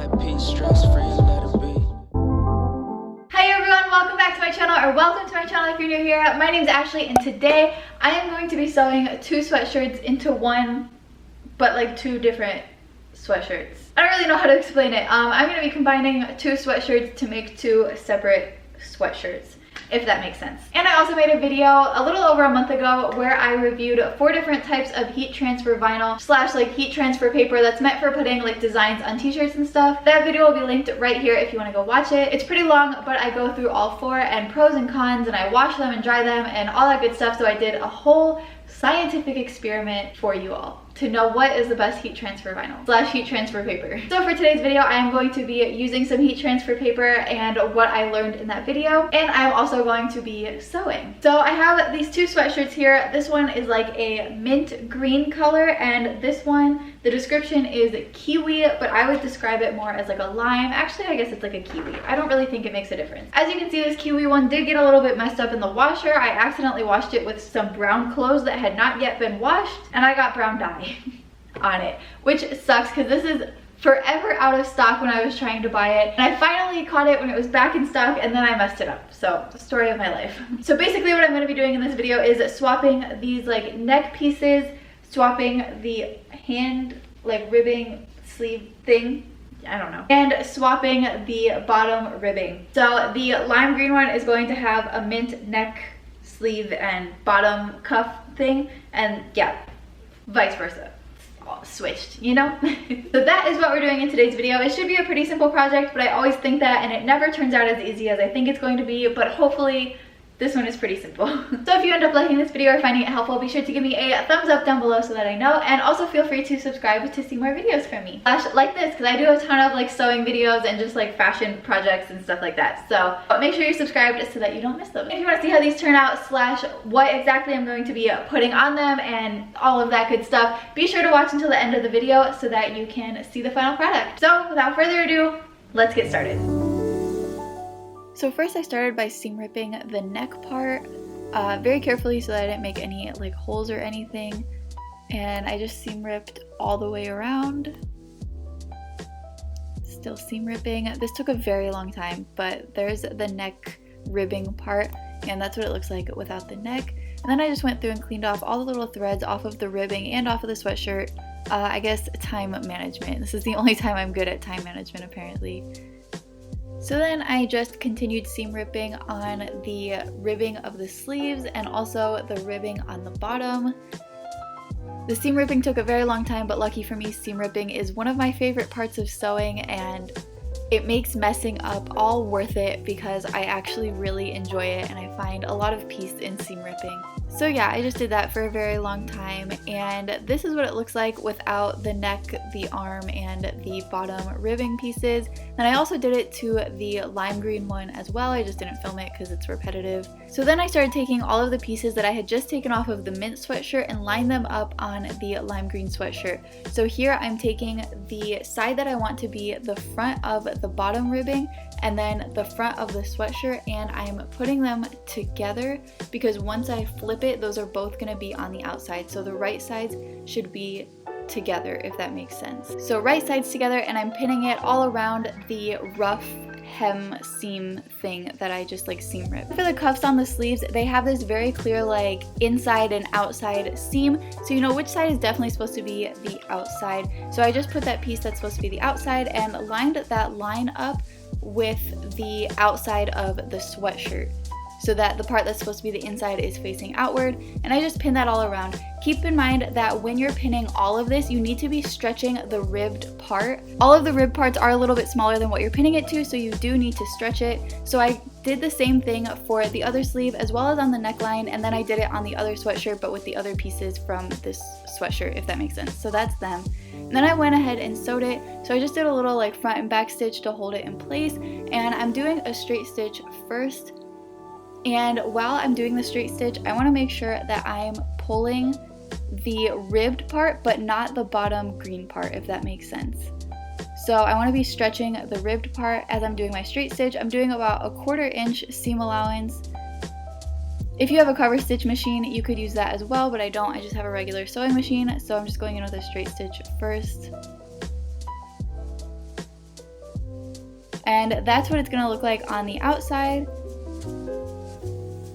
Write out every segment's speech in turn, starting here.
at peace, stress free, let it be. Hi everyone, welcome back to my channel, or welcome to my channel if you're new here. My name is Ashley, and today I am going to be sewing two sweatshirts into one, but like two different sweatshirts. I don't really know how to explain it. I'm going to be combining two sweatshirts to make two separate sweatshirts, if that makes sense. And I also made a video a little over a month ago where I reviewed 4 different types of heat transfer vinyl slash like heat transfer paper that's meant for putting like designs on t-shirts and stuff. That video will be linked right here if you want to go watch it. It's pretty long, but I go through all 4 and pros and cons, and I wash them and dry them and all that good stuff. So I did a whole scientific experiment for you all to know what is the best heat transfer vinyl slash heat transfer paper. So for today's video, I am going to be using some heat transfer paper and what I learned in that video, and I'm also going to be sewing. So I have these two sweatshirts here. This one is like a mint green color, and this one, the description is kiwi, but I would describe it more as like a lime. Actually, I guess it's like a kiwi. I don't really think it makes a difference. As you can see, this kiwi one did get a little bit messed up in the washer. I accidentally washed it with some brown clothes that had not yet been washed, and I got brown dye on it, which sucks because this is forever out of stock when I was trying to buy it, and I finally caught it when it was back in stock, and then I messed it up. So the story of my life. So basically what I'm going to be doing in this video is swapping these like neck pieces, swapping the hand like ribbing sleeve thing, I don't know, and swapping the bottom ribbing. So the lime green one is going to have a mint neck sleeve and bottom cuff thing, and yeah, vice versa. All switched, you know? So that is what we're doing in today's video. It should be a pretty simple project, but I always think that, and it never turns out as easy as I think it's going to be, but hopefully this one is pretty simple. So if you end up liking this video or finding it helpful, be sure to give me a thumbs up down below so that I know, and also feel free to subscribe to see more videos from me. Like this, because I do a ton of like sewing videos and just like fashion projects and stuff like that. So make sure you're subscribed so that you don't miss them. If you want to see how these turn out slash what exactly I'm going to be putting on them and all of that good stuff, be sure to watch until the end of the video so that you can see the final product. So without further ado, let's get started. So first I started by seam ripping the neck part very carefully so that I didn't make any like holes or anything, and I just seam ripped all the way around. Still seam ripping. This took a very long time, but there's the neck ribbing part, and that's what it looks like without the neck. And then I just went through and cleaned off all the little threads off of the ribbing and off of the sweatshirt. I guess time management. This is the only time I'm good at time management apparently. So then I just continued seam ripping on the ribbing of the sleeves and also the ribbing on the bottom. The seam ripping took a very long time, but lucky for me, seam ripping is one of my favorite parts of sewing, and it makes messing up all worth it because I actually really enjoy it and I find a lot of peace in seam ripping. So yeah, I just did that for a very long time, and this is what it looks like without the neck, the arm, and the bottom ribbing pieces. And I also did it to the lime green one as well. I just didn't film it because it's repetitive. So then I started taking all of the pieces that I had just taken off of the mint sweatshirt and lined them up on the lime green sweatshirt. So here I'm taking the side that I want to be the front of the bottom ribbing and then the front of the sweatshirt, and I'm putting them together because once I flip it, those are both going to be on the outside. So the right sides should be together, if that makes sense. So right sides together, and I'm pinning it all around the rough hem seam thing that I just like seam ripped. For the cuffs on the sleeves, they have this very clear like inside and outside seam, so you know which side is definitely supposed to be the outside. So I just put that piece that's supposed to be the outside and lined that line up with the outside of the sweatshirt, so that the part that's supposed to be the inside is facing outward, and I just pin that all around. Keep in mind that when you're pinning all of this, you need to be stretching the ribbed part. All of the ribbed parts are a little bit smaller than what you're pinning it to, so you do need to stretch it. So I did the same thing for the other sleeve as well as on the neckline, and then I did it on the other sweatshirt but with the other pieces from this sweatshirt, if that makes sense. So that's them. And then I went ahead and sewed it. So I just did a little like front and back stitch to hold it in place, and I'm doing a straight stitch first. And while I'm doing the straight stitch, I want to make sure that I'm pulling the ribbed part but not the bottom green part, if that makes sense. So I want to be stretching the ribbed part as I'm doing my straight stitch. I'm doing about a 1/4 inch seam allowance. If you have a cover stitch machine, you could use that as well, but I don't. I just have a regular sewing machine, so I'm just going in with a straight stitch first. And that's what it's gonna look like on the outside.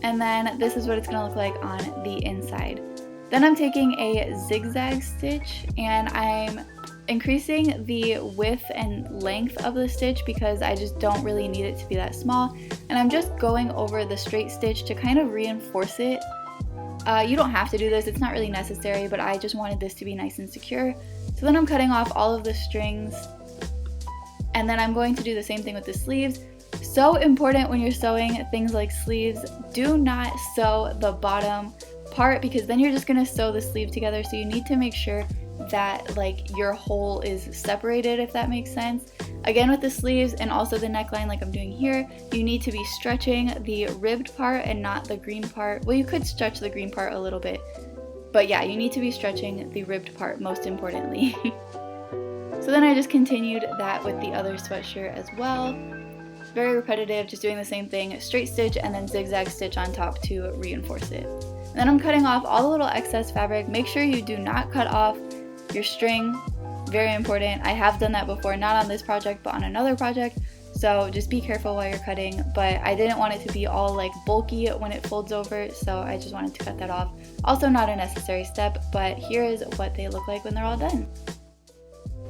And then this is what it's gonna look like on the inside. Then I'm taking a zigzag stitch and I'm increasing the width and length of the stitch because I just don't really need it to be that small. And I'm just going over the straight stitch to kind of reinforce it. You don't have to do this, it's not really necessary, but I just wanted this to be nice and secure. So then I'm cutting off all of the strings, and then I'm going to do the same thing with the sleeves. So important when you're sewing things like sleeves, do not sew the bottom part because then you're just going to sew the sleeve together. So you need to make sure that like your hole is separated, if that makes sense. Again, with the sleeves and also the neckline like I'm doing here, you need to be stretching the ribbed part and not the green part. Well, you could stretch the green part a little bit, but yeah, you need to be stretching the ribbed part most importantly. So then I just continued that with the other sweatshirt as well. Very repetitive, just doing the same thing, straight stitch and then zigzag stitch on top to reinforce it. And then I'm cutting off all the little excess fabric. Make sure you do not cut off your string, very important. I have done that before, not on this project, but on another project. So just be careful while you're cutting, but I didn't want it to be all like bulky when it folds over, so I just wanted to cut that off. Also not a necessary step, but here is what they look like when they're all done.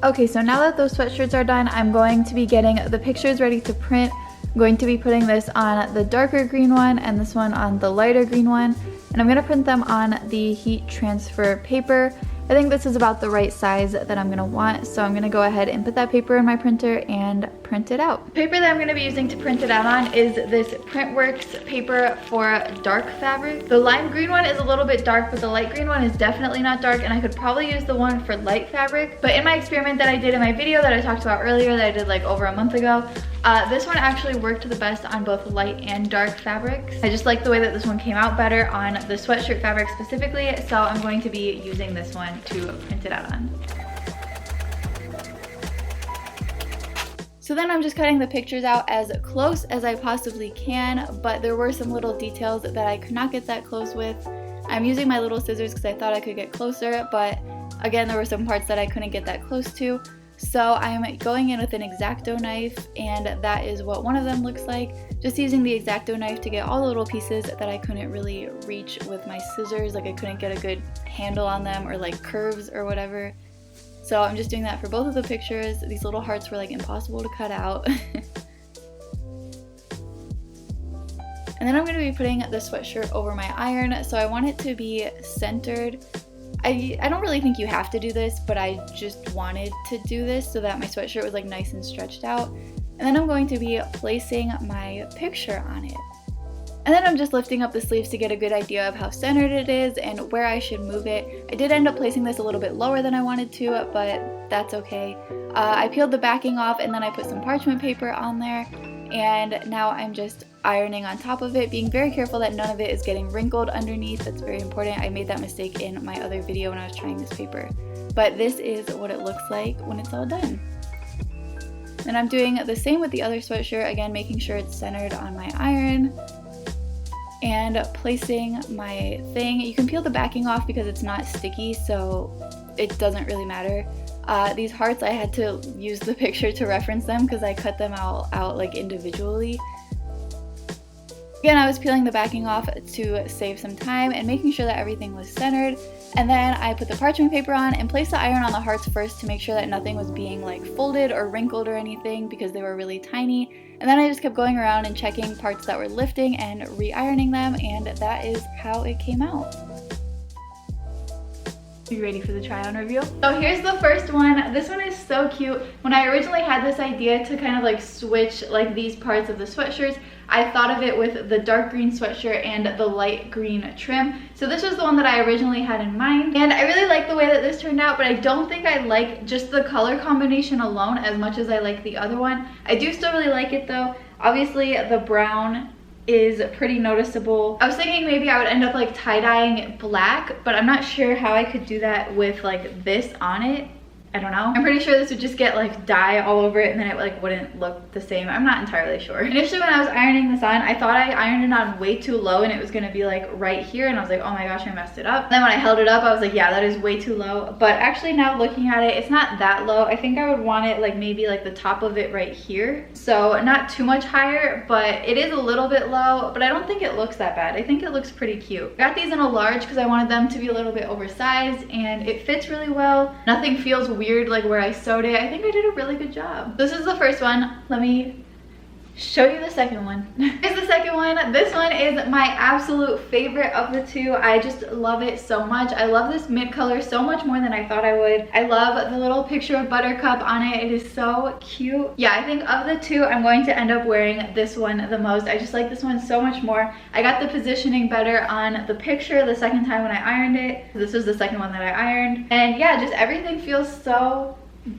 Okay, so now that those sweatshirts are done, I'm going to be getting the pictures ready to print. I'm going to be putting this on the darker green one and this one on the lighter green one, and I'm going to print them on the heat transfer paper. I think this is about the right size that I'm gonna want, so I'm gonna go ahead and put that paper in my printer and print it out. The paper that I'm gonna be using to print it out on is this Printworks paper for dark fabric. The lime green one is a little bit dark, but the light green one is definitely not dark, and I could probably use the one for light fabric. But in my experiment that I did in my video that I talked about earlier, that I did like over a month ago, this one actually worked the best on both light and dark fabrics. I just like the way that this one came out better on the sweatshirt fabric specifically, so I'm going to be using this one to print it out on. So then I'm just cutting the pictures out as close as I possibly can, but there were some little details that I could not get that close with. I'm using my little scissors because I thought I could get closer, but again, there were some parts that I couldn't get that close to. So I'm going in with an X-Acto knife, and that is what one of them looks like. Just using the X-Acto knife to get all the little pieces that I couldn't really reach with my scissors, like I couldn't get a good handle on them or like curves or whatever. So I'm just doing that for both of the pictures. These little hearts were like impossible to cut out. And then I'm going to be putting the sweatshirt over my iron, so I want it to be centered. I don't really think you have to do this, but I just wanted to do this so that my sweatshirt was like nice and stretched out. And then I'm going to be placing my picture on it. And then I'm just lifting up the sleeves to get a good idea of how centered it is and where I should move it. I did end up placing this a little bit lower than I wanted to, but that's okay. I peeled the backing off and then I put some parchment paper on there. And now I'm just ironing on top of it, being very careful that none of it is getting wrinkled underneath. That's very important. I made that mistake in my other video when I was trying this paper. But this is what it looks like when it's all done. And I'm doing the same with the other sweatshirt, again making sure it's centered on my iron. And placing my thing. You can peel the backing off because it's not sticky, so it doesn't really matter. These hearts, I had to use the picture to reference them because I cut them out like individually. Again, I was peeling the backing off to save some time and making sure that everything was centered. And then I put the parchment paper on and placed the iron on the hearts first to make sure that nothing was being like folded or wrinkled or anything because they were really tiny. And then I just kept going around and checking parts that were lifting and re-ironing them, and that is how it came out. You ready for the try on review? So here's the first one. This one is so cute. When I originally had this idea to kind of like switch like these parts of the sweatshirts, I thought of it with the dark green sweatshirt and the light green trim. So this was the one that I originally had in mind. And I really like the way that this turned out, but I don't think I like just the color combination alone as much as I like the other one. I do still really like it though. Obviously the brown is pretty noticeable. I was thinking maybe I would end up like tie-dyeing black, but I'm not sure how I could do that with like this on it. I don't know. I'm pretty sure this would just get like dye all over it and then it like wouldn't look the same. I'm not entirely sure. Initially when I was ironing this on, I thought I ironed it on way too low and it was gonna be like right here, and I was like, oh my gosh, I messed it up. And then when I held it up, I was like, yeah, that is way too low. But actually now looking at it, it's not that low. I think I would want it like maybe like the top of it right here. So not too much higher, but it is a little bit low, but I don't think it looks that bad. I think it looks pretty cute. I got these in a large because I wanted them to be a little bit oversized, and it fits really well. Nothing feels weird like where I sewed it. I think I did a really good job. This is the first one. Let me show you the second one. Here's the second one. This one is my absolute favorite of the two. I just love it so much. I love this mint color so much more than I thought I would. I love the little picture of Buttercup on it. It is so cute. Yeah, I think of the two, I'm going to end up wearing this one the most. I just like this one so much more. I got the positioning better on the picture the second time when I ironed it. This was the second one that I ironed. And yeah, just everything feels so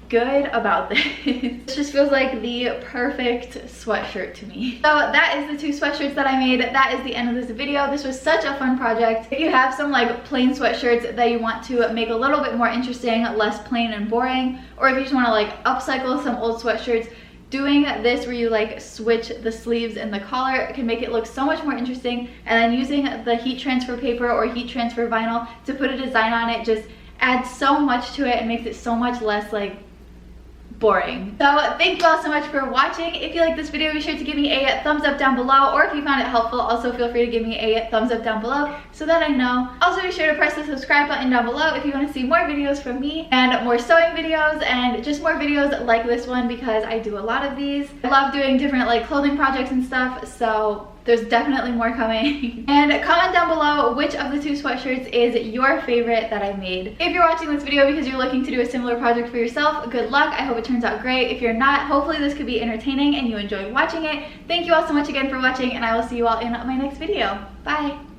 good about this. It just feels like the perfect sweatshirt to me. So that is the two sweatshirts that I made. That is the end of this video. This was such a fun project. If you have some like plain sweatshirts that you want to make a little bit more interesting, less plain and boring, or if you just want to like upcycle some old sweatshirts, doing this where you like switch the sleeves and the collar can make it look so much more interesting. And then using the heat transfer paper or heat transfer vinyl to put a design on it just adds so much to it and makes it so much less like boring. So thank you all so much for watching. If you like this video, be sure to give me a thumbs up down below, or if you found it helpful, also feel free to give me a thumbs up down below so that I know. Also be sure to press the subscribe button down below if you want to see more videos from me and more sewing videos and just more videos like this one, because I do a lot of these. I love doing different like clothing projects and stuff, so there's definitely more coming. And comment down below which of the two sweatshirts is your favorite that I made. If you're watching this video because you're looking to do a similar project for yourself, good luck. I hope it turns out great. If you're not, hopefully this could be entertaining and you enjoyed watching it. Thank you all so much again for watching, and I will see you all in my next video. Bye.